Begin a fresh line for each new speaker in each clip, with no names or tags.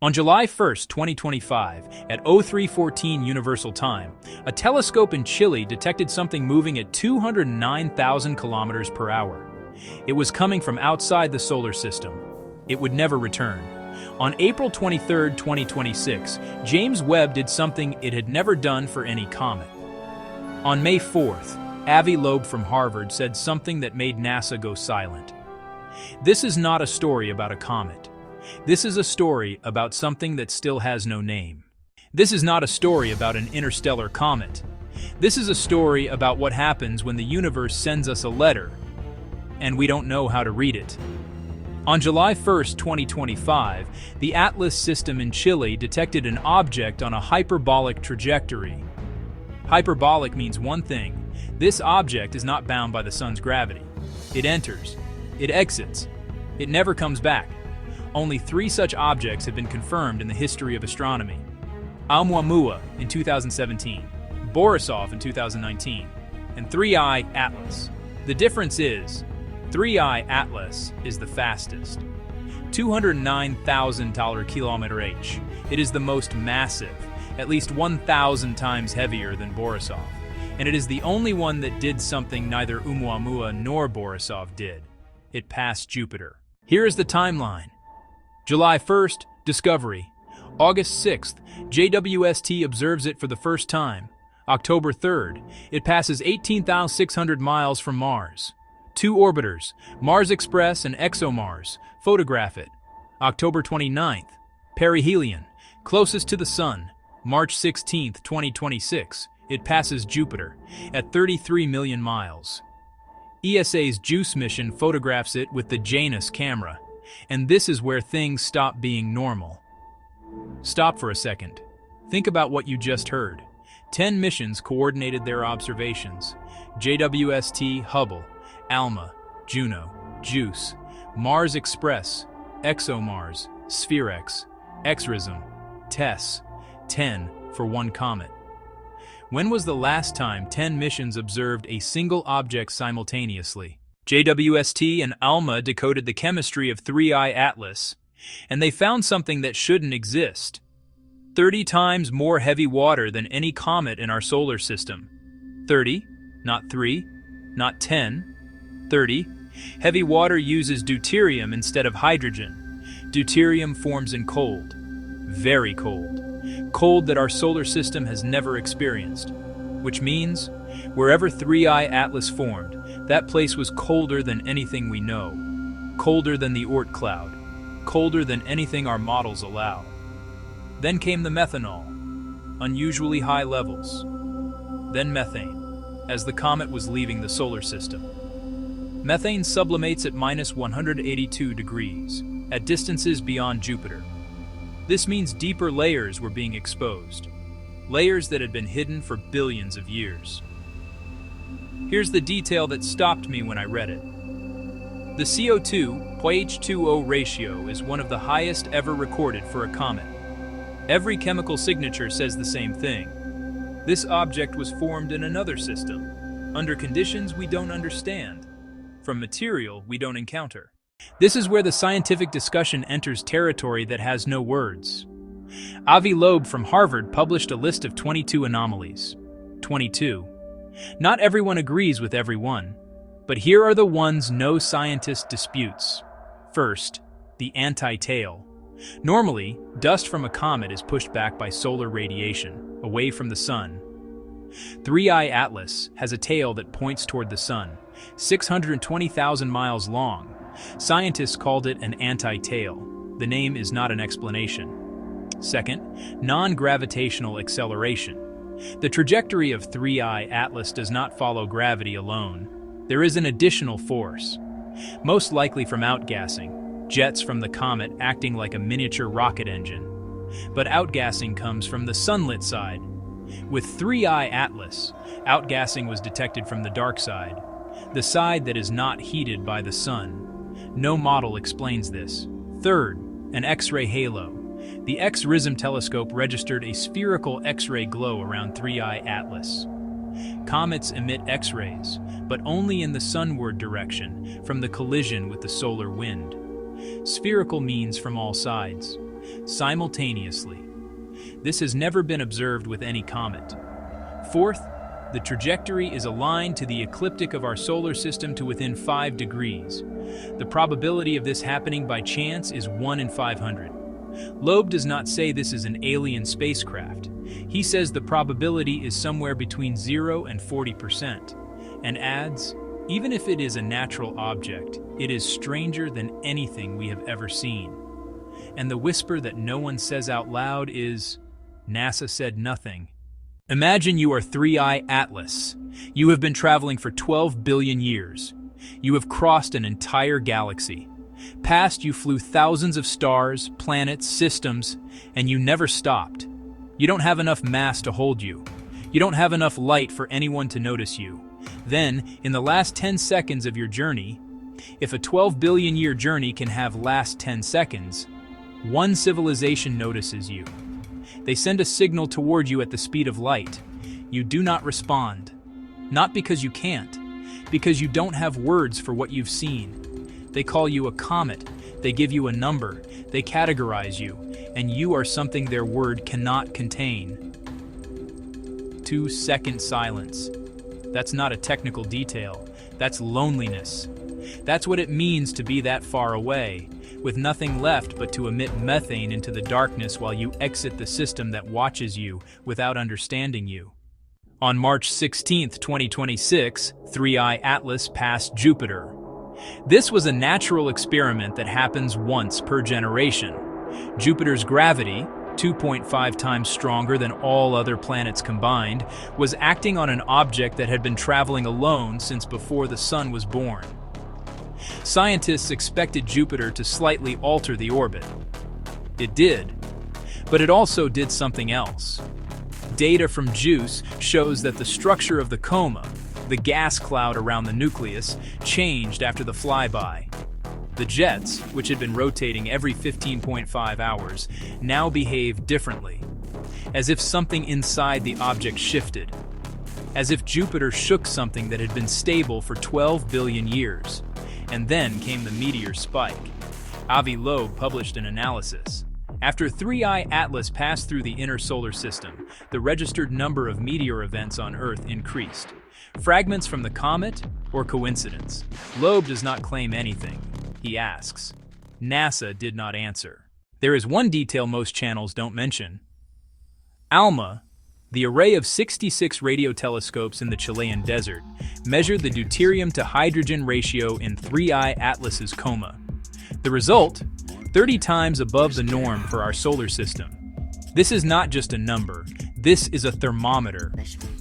On July 1st, 2025, at 0314 Universal Time, a telescope in Chile detected something moving at 209,000 kilometers per hour. It was coming from outside the solar system. It would never return. On April 23, 2026, James Webb did something it had never done for any comet. On May 4th, Avi Loeb from Harvard said something that made NASA go silent. This is not a story about a comet. This is a story about something that still has no name. This is not a story about an interstellar comet. This is a story about what happens when the universe sends us a letter, and we don't know how to read it. On July 1st, 2025, the Atlas system in Chile detected an object on a hyperbolic trajectory. Hyperbolic means one thing: this object is not bound by the sun's gravity. It enters, it exits, it never comes back. Only 3 such objects have been confirmed in the history of astronomy. Oumuamua in 2017, Borisov in 2019, and 3I Atlas. The difference is, 3I Atlas is the fastest. 209,000 km/h. It is the most massive, at least 1,000 times heavier than Borisov. And it is the only one that did something neither Oumuamua nor Borisov did. It passed Jupiter. Here is the timeline. July 1st, discovery. August 6th, JWST observes it for the first time. October 3rd, it passes 18,600 miles from Mars. 2 orbiters, Mars Express and ExoMars, photograph it. October 29th, perihelion, closest to the Sun. March 16th, 2026, it passes Jupiter at 33 million miles. ESA's JUICE mission photographs it with the Janus camera. And this is where things stop being normal. Stop for a second. Think about what you just heard. 10 missions coordinated their observations. JWST, Hubble, ALMA, Juno, JUICE, Mars Express, ExoMars, SphereX, XRISM, TESS. 10 for one comet. When was the last time 10 missions observed a single object simultaneously? JWST and ALMA decoded the chemistry of 3I Atlas, and they found something that shouldn't exist. 30 times more heavy water than any comet in our solar system. 30, not 3, not 10, 30. Heavy water uses deuterium instead of hydrogen. Deuterium forms in cold, very cold. Cold that our solar system has never experienced, which means wherever 3I Atlas formed, that place was colder than anything we know, colder than the Oort cloud, colder than anything our models allow. Then came the methanol, unusually high levels. Then methane, as the comet was leaving the solar system. Methane sublimates at minus 182 degrees, at distances beyond Jupiter. This means deeper layers were being exposed, layers that had been hidden for billions of years. Here's the detail that stopped me when I read it. The CO2-H2O ratio is one of the highest ever recorded for a comet. Every chemical signature says the same thing. This object was formed in another system, under conditions we don't understand, from material we don't encounter. This is where the scientific discussion enters territory that has no words. Avi Loeb from Harvard published a list of 22 anomalies. 22. Not everyone agrees with every one, but here are the ones no scientist disputes. First, the anti-tail. Normally, dust from a comet is pushed back by solar radiation, away from the sun. 3I Atlas has a tail that points toward the sun, 620,000 miles long. Scientists called it an anti-tail. The name is not an explanation. Second, non-gravitational acceleration. The trajectory of 3I Atlas does not follow gravity alone. There is an additional force, most likely from outgassing, jets from the comet acting like a miniature rocket engine. But outgassing comes from the sunlit side. With 3I Atlas, outgassing was detected from the dark side, the side that is not heated by the sun. No model explains this. Third, an X-ray halo. The XRISM telescope registered a spherical X-ray glow around 3I Atlas. Comets emit X-rays, but only in the sunward direction from the collision with the solar wind. Spherical means from all sides. simultaneously. This has never been observed with any comet. Fourth, the trajectory is aligned to the ecliptic of our solar system to within 5 degrees. The probability of this happening by chance is 1 in 500. Loeb does not say this is an alien spacecraft. He says the probability is somewhere between 0 and 40%, and adds, even if it is a natural object, it is stranger than anything we have ever seen. And the whisper that no one says out loud is, NASA said nothing. Imagine you are 3I Atlas. You have been traveling for 12 billion years. You have crossed an entire galaxy. Past you flew thousands of stars, planets, systems, and you never stopped. You don't have enough mass to hold you. You don't have enough light for anyone to notice you. Then, in the last 10 seconds of your journey, if a 12 billion year journey can have last 10 seconds, one civilization notices you. They send a signal toward you at the speed of light. You do not respond. Not because you can't, because you don't have words for what you've seen. They call you a comet, they give you a number, they categorize you, and you are something their word cannot contain. 2-second silence. That's not a technical detail, that's loneliness. That's what it means to be that far away, with nothing left but to emit methane into the darkness while you exit the system that watches you without understanding you. On March 16, 2026, 3I Atlas passed Jupiter. This was a natural experiment that happens once per generation. Jupiter's gravity, 2.5 times stronger than all other planets combined, was acting on an object that had been traveling alone since before the Sun was born. Scientists expected Jupiter to slightly alter the orbit. It did, but it also did something else. Data from JUICE shows that the structure of the coma, the gas cloud around the nucleus, changed after the flyby. The jets, which had been rotating every 15.5 hours, now behave differently, as if something inside the object shifted, as if Jupiter shook something that had been stable for 12 billion years. And then came the meteor spike. Avi Loeb published an analysis. After 3I Atlas passed through the inner solar system, the registered number of meteor events on Earth increased. Fragments from the comet or coincidence? Loeb does not claim anything. He asks. NASA did not answer. There is one detail most channels don't mention. ALMA, the array of 66 radio telescopes in the Chilean desert, measured the deuterium to hydrogen ratio in 3I Atlas's coma. The result? 30 times above the norm for our solar system. This is not just a number, this is a thermometer.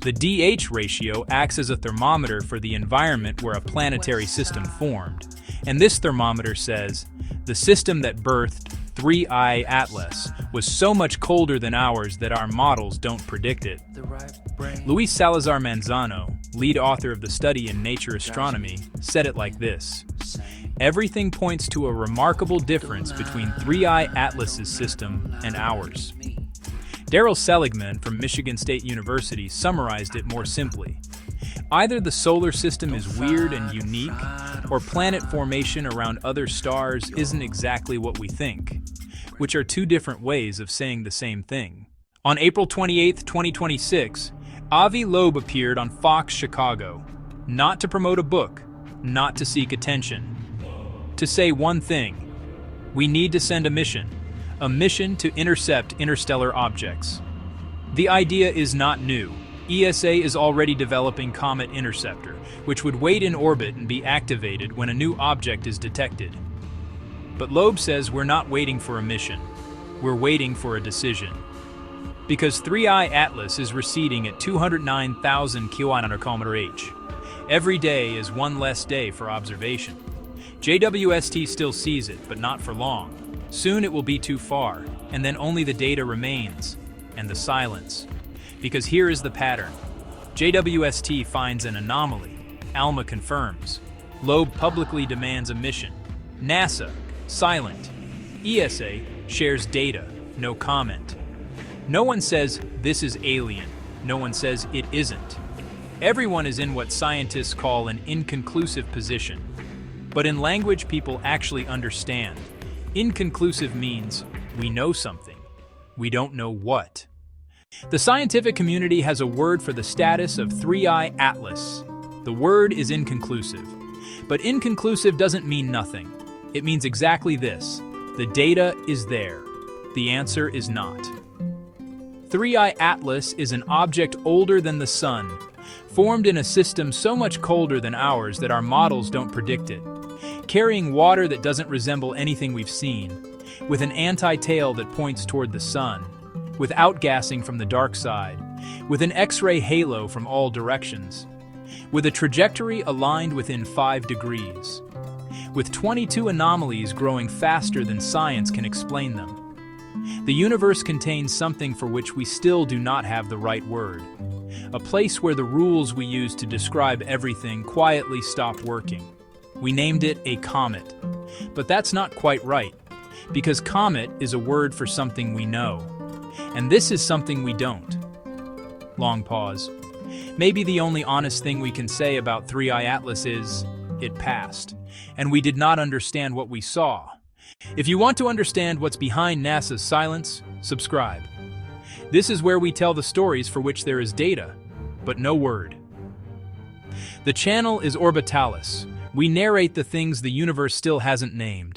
The DH ratio acts as a thermometer for the environment where a planetary system formed. And this thermometer says, the system that birthed 3I Atlas was so much colder than ours that our models don't predict it. Luis Salazar Manzano, lead author of the study in Nature Astronomy, said it like this. Everything points to a remarkable difference between 3I Atlas's system and ours. Daryl Seligman from Michigan State University summarized it more simply. Either the solar system is weird and unique, or planet formation around other stars isn't exactly what we think, which are two different ways of saying the same thing. On April 28, 2026, Avi Loeb appeared on Fox Chicago, not to promote a book, not to seek attention, to say one thing: we need to send a mission to intercept interstellar objects. The idea is not new. ESA is already developing Comet Interceptor, which would wait in orbit and be activated when a new object is detected. But Loeb says we're not waiting for a mission, we're waiting for a decision. Because 3I Atlas is receding at 209,000 km/h. Every day is one less day for observation. JWST still sees it, but not for long. Soon it will be too far, and then only the data remains, and the silence. Because here is the pattern. JWST finds an anomaly. ALMA confirms. Loeb publicly demands a mission. NASA, silent. ESA shares data, no comment. No one says, this is alien. No one says, it isn't. Everyone is in what scientists call an inconclusive position. But in language people actually understand, inconclusive means We know something. We don't know what. The scientific community has a word for the status of 3I Atlas. The word is inconclusive. But inconclusive doesn't mean nothing. It means exactly this. The data is there. The answer is not. 3I Atlas is an object older than the Sun, formed in a system so much colder than ours that our models don't predict it, carrying water that doesn't resemble anything we've seen, with an anti-tail that points toward the Sun, with outgassing from the dark side, with an X-ray halo from all directions, with a trajectory aligned within 5 degrees, with 22 anomalies growing faster than science can explain them. The universe contains something for which we still do not have the right word, a place where the rules we use to describe everything quietly stop working. We named it a comet, but that's not quite right, because comet is a word for something we know, and this is something we don't. Long pause. Maybe the only honest thing we can say about 3I Atlas is, it passed, and we did not understand what we saw. If you want to understand what's behind NASA's silence, subscribe. This is where we tell the stories for which there is data, but no word. The channel is Orbitalis. We narrate the things the universe still hasn't named.